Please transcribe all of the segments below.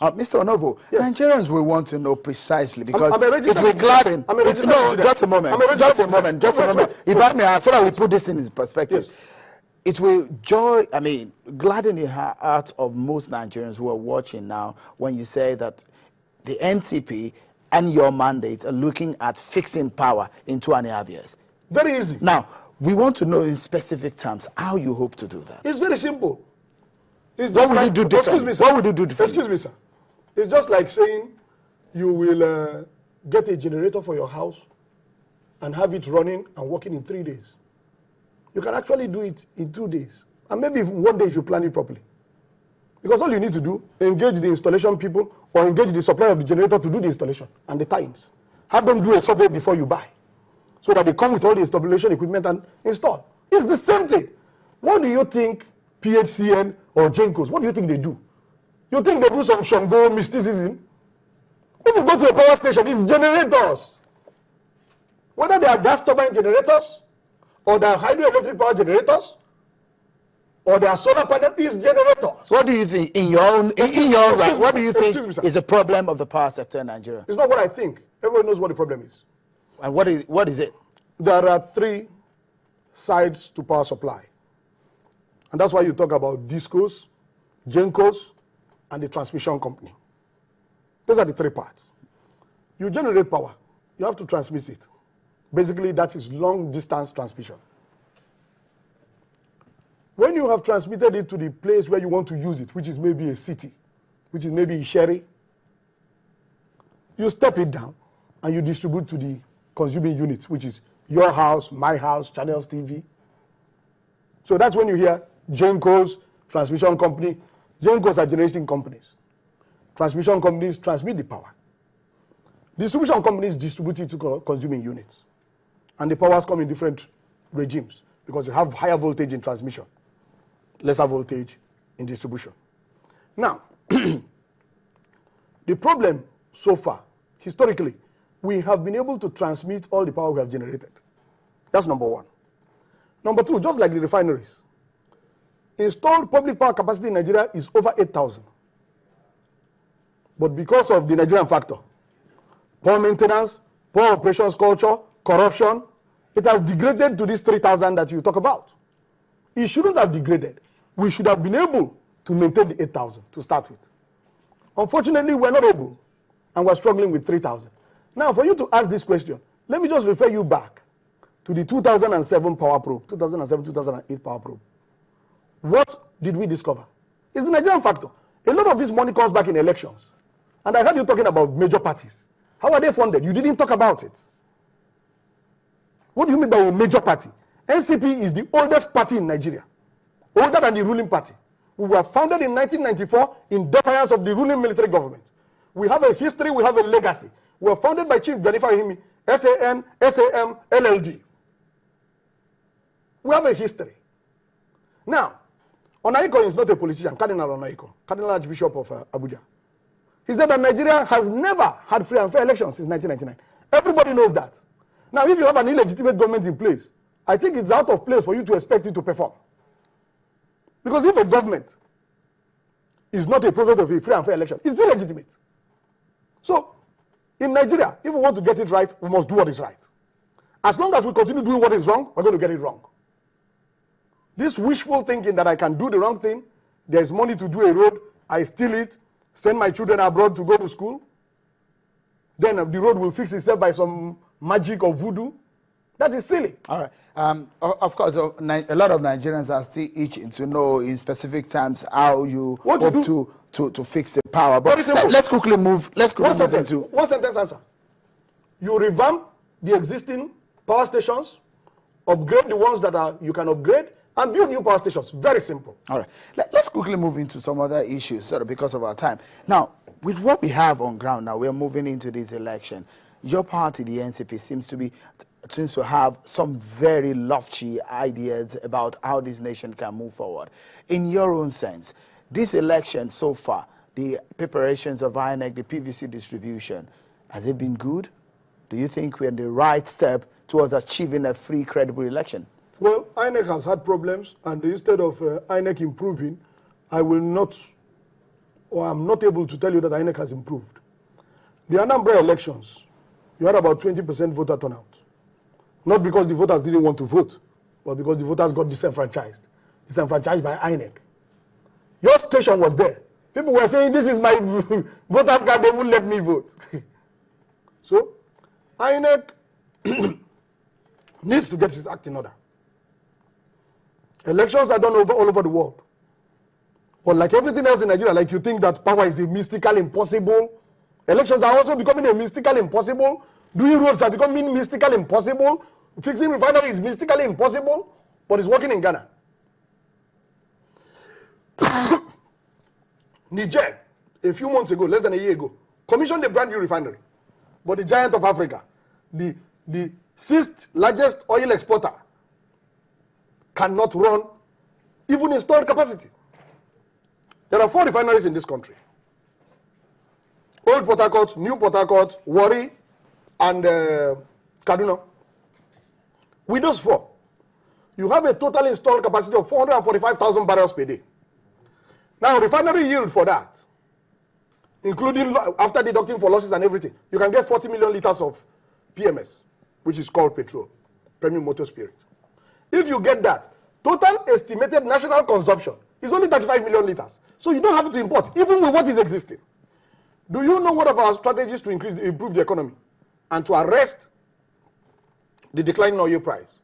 Mr. Onovo, yes. Nigerians will want to know precisely because it will gladden. No, just a moment. Just a moment. If I may, so that we put this in perspective. Yes. It will gladden the heart of most Nigerians who are watching now when you say that the NCP and your mandate are looking at fixing power in 2.5 years. Very easy. Now, we want to know in specific terms how you hope to do that. It's very simple. It's just what will you do differently? Excuse me, sir. What would you do differently? Excuse me, sir. It's just like saying you will get a generator for your house and have it running and working in 3 days. You can actually do it in 2 days. And maybe one day if you plan it properly. Because all you need to do, engage the installation people or engage the supplier of the generator to do the installation and the times. Have them do a survey before you buy, so that they come with all the installation equipment and install. It's the same thing. What do you think PHCN or Gencos, what do you think they do? You think they do some Shango mysticism? If you go to a power station, it's generators. Whether they are gas turbine generators, or they are hydroelectric power generators, or they are solar panel, it's generators. What do you think, in your own right, what do you think is a problem of the power sector in Nigeria? It's not what I think. Everyone knows what the problem is. And what is it? There are 3 sides to power supply. And that's why you talk about discos, Gencos, and the transmission company. Those are the 3 parts. You generate power. You have to transmit it. Basically, that is long-distance transmission. When you have transmitted it to the place where you want to use it, which is maybe a city, which is maybe Sherry, you step it down and you distribute to the consuming units, which is your house, my house, Channels TV. So that's when you hear Gencos, transmission company. Gencos are generating companies. Transmission companies transmit the power. Distribution companies distribute it to consuming units. And the powers come in different regimes because you have higher voltage in transmission, lesser voltage in distribution. Now, the problem so far, historically, we have been able to transmit all the power we have generated. That's number 1. Number 2, just like the refineries, installed public power capacity in Nigeria is over 8,000. But because of the Nigerian factor, poor maintenance, poor operations culture, corruption, it has degraded to this 3,000 that you talk about. It shouldn't have degraded. We should have been able to maintain the 8,000 to start with. Unfortunately, we're not able, and we're struggling with 3,000. Now, for you to ask this question, let me just refer you back to the 2007 power probe, 2007-2008 power probe. What did we discover? It's the Nigerian factor. A lot of this money comes back in elections. And I heard you talking about major parties. How are they funded? You didn't talk about it. What do you mean by a major party? NCP is the oldest party in Nigeria, older than the ruling party. We were founded in 1994 in defiance of the ruling military government. We have a history, we have a legacy. We were founded by Chief Ganifa Himi, SAN, SAM, LLD. We have a history. Now, Onaiko is not a politician, Cardinal Onaiko, Cardinal Archbishop of Abuja. He said that Nigeria has never had free and fair elections since 1999. Everybody knows that. Now, if you have an illegitimate government in place, I think it's out of place for you to expect it to perform. Because if a government is not a product of a free and fair election, it's illegitimate. So, in Nigeria, if we want to get it right, we must do what is right. As long as we continue doing what is wrong, we're going to get it wrong. This wishful thinking that I can do the wrong thing, there's money to do a road, I steal it, send my children abroad to go to school, then the road will fix itself by some magic or voodoo. That is silly. All right. Of course, a lot of Nigerians are still itching to know in specific terms how you hope to fix the power. But let's quickly move. One sentence answer. You revamp the existing power stations, upgrade the ones that you can upgrade, and build new power stations. Very simple. All right. Let's quickly move into some other issues, sort of because of our time. Now, with what we have on ground now, we're moving into this election. Your party, the NCP, seems to have some very lofty ideas about how this nation can move forward. In your own sense, this election so far, the preparations of INEC, the PVC distribution, has it been good? Do you think we're on the right step towards achieving a free, credible election? Well, INEC has had problems, and instead of INEC improving, I will not or I'm not able to tell you that INEC has improved. The Anambra elections, you had about 20% voter turnout. Not because the voters didn't want to vote, but because the voters got disenfranchised by INEC. Your station was there. People were saying, this is my voter's card, they won't let me vote. So, INEC needs to get its act in order. Elections are done all over the world. But like everything else in Nigeria, like you think that power is a mystical impossible, elections are also becoming a mystical impossible. Doing roads are becoming mystical impossible. Fixing refinery is mystically impossible, but it's working in Ghana. Niger, a few months ago, less than a year ago, commissioned a brand new refinery. But the giant of Africa, the sixth largest oil exporter, cannot run even installed capacity. There are 4 refineries in this country. Old Port Harcourt, New Port Harcourt, Warri, and Kaduna. With those 4, you have a total installed capacity of 445,000 barrels per day. Now, refinery yield for that, including after deducting for losses and everything, you can get 40 million liters of PMS, which is called petrol, premium motor spirit. If you get that, total estimated national consumption is only 35 million liters. So you don't have to import, even with what is existing. Do you know one of our strategies to improve the economy and to arrest the declining oil price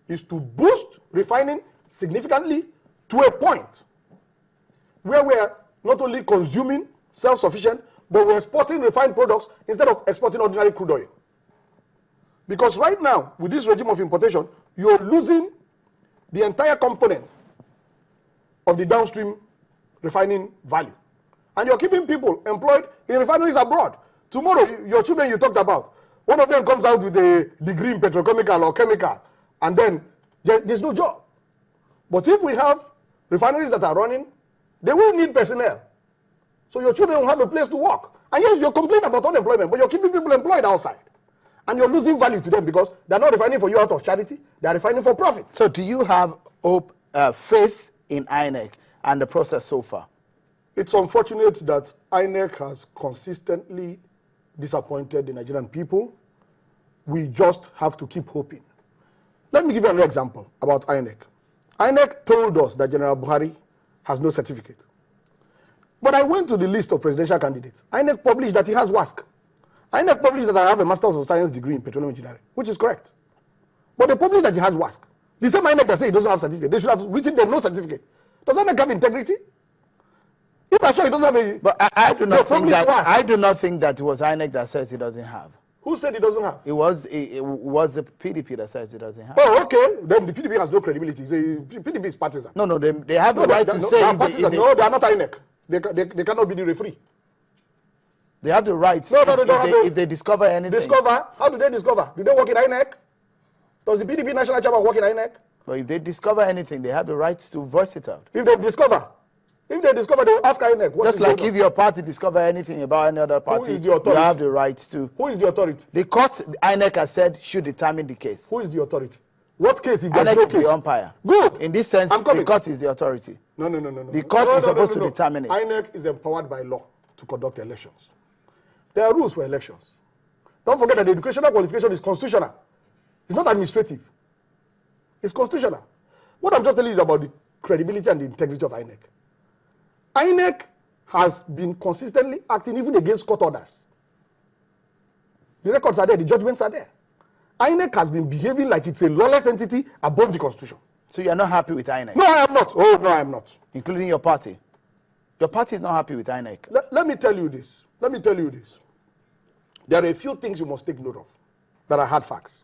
is to boost refining significantly to a point where we are not only consuming self-sufficient, but we're exporting refined products instead of exporting ordinary crude oil. Because right now, with this regime of importation, you're losing the entire component of the downstream refining value. And you're keeping people employed in refineries abroad. Tomorrow, your children you talked about, one of them comes out with a degree in petrochemical or chemical, and then there's no job. But if we have refineries that are running, they will need personnel. So your children will have a place to work. And yes, you're complaining about unemployment, but you're keeping people employed outside. And you're losing value to them because they're not refining for you out of charity, they're refining for profit. So do you have hope, faith in INEC and the process so far? It's unfortunate that INEC has consistently disappointed the Nigerian people. We just have to keep hoping. Let me give you another example about INEC. INEC told us that General Buhari has no certificate. But I went to the list of presidential candidates. INEC published that he has WASC. INEC published that I have a Master's of Science degree in petroleum engineering, which is correct. But they published that he has WASC. The same INEC that say he doesn't have certificate, they should have written there no certificate. Does INEC have integrity? If I'm sure he doesn't have a... But I do not think that WASC. I do not think that it was INEC that says he doesn't have. Who said he doesn't have? It was the PDP that says he doesn't have. Oh, okay. Then the PDP has no credibility. PDP is partisan. No, they have the right to say... No, they are not INEC. They cannot be the referee. They have the right if they discover anything. Discover? How do they discover? Do they work in INEC? Does the PDP national chairman work in INEC? But if they discover anything, they have the right to voice it out. If they discover, they will ask INEC. Just like if your party discover anything about any other party, who is the authority? You have the right to. Who is the authority? The court, INEC has said, should determine the case. Who is the authority? What case? If there's INEC no is the umpire. Good. In this sense, the court is the authority. No. The court is supposed to determine it. INEC is empowered by law to conduct elections. There are rules for elections. Don't forget that the educational qualification is constitutional. It's not administrative. It's constitutional. What I'm just telling you is about the credibility and the integrity of INEC. INEC has been consistently acting even against court orders. The records are there, the judgments are there. INEC has been behaving like it's a lawless entity above the Constitution. So you're not happy with INEC? No, I am not. Oh, no, I am not. Including your party? Your party is not happy with INEC? Let me tell you this. There are a few things you must take note of that are hard facts.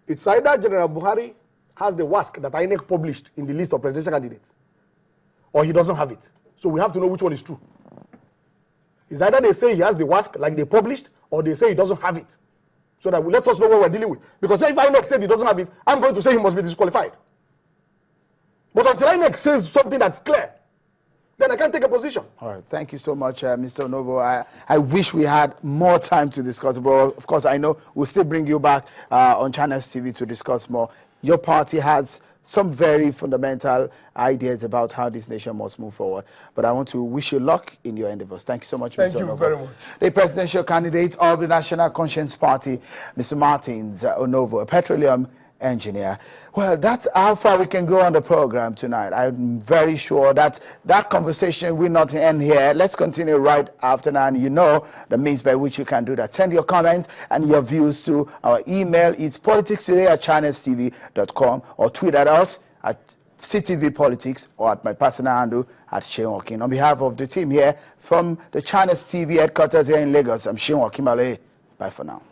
It's either General Buhari has the WASC that INEC published in the list of presidential candidates, or he doesn't have it. So we have to know which one is true. It's either they say he has the WASC like they published, or they say he doesn't have it. So that will let us know what we're dealing with. Because if INEC said he doesn't have it, I'm going to say he must be disqualified. But until INEC says something that's clear, then I can't take a position. All right. Thank you so much, Mr. Onovo. I wish we had more time to discuss, but of course, I know we'll still bring you back on Channels TV to discuss more. Your party has some very fundamental ideas about how this nation must move forward. But I want to wish you luck in your endeavors. Thank you so much, Thank Mr. you Onovo. very much. The presidential candidate of the National Conscience Party, Mr. Martins Onovo, a petroleum engineer. Well, that's how far we can go on the program tonight. I'm very sure that that conversation will not end here. Let's continue right after now. And you know the means by which you can do that. Send your comments and your views to our email. It's politicstoday@channelstv.com, or tweet at us at CTV Politics, or at my personal handle at Shane Walking. On behalf of the team here from the Channels TV headquarters here in Lagos, I'm Shane Walking. Bye for now.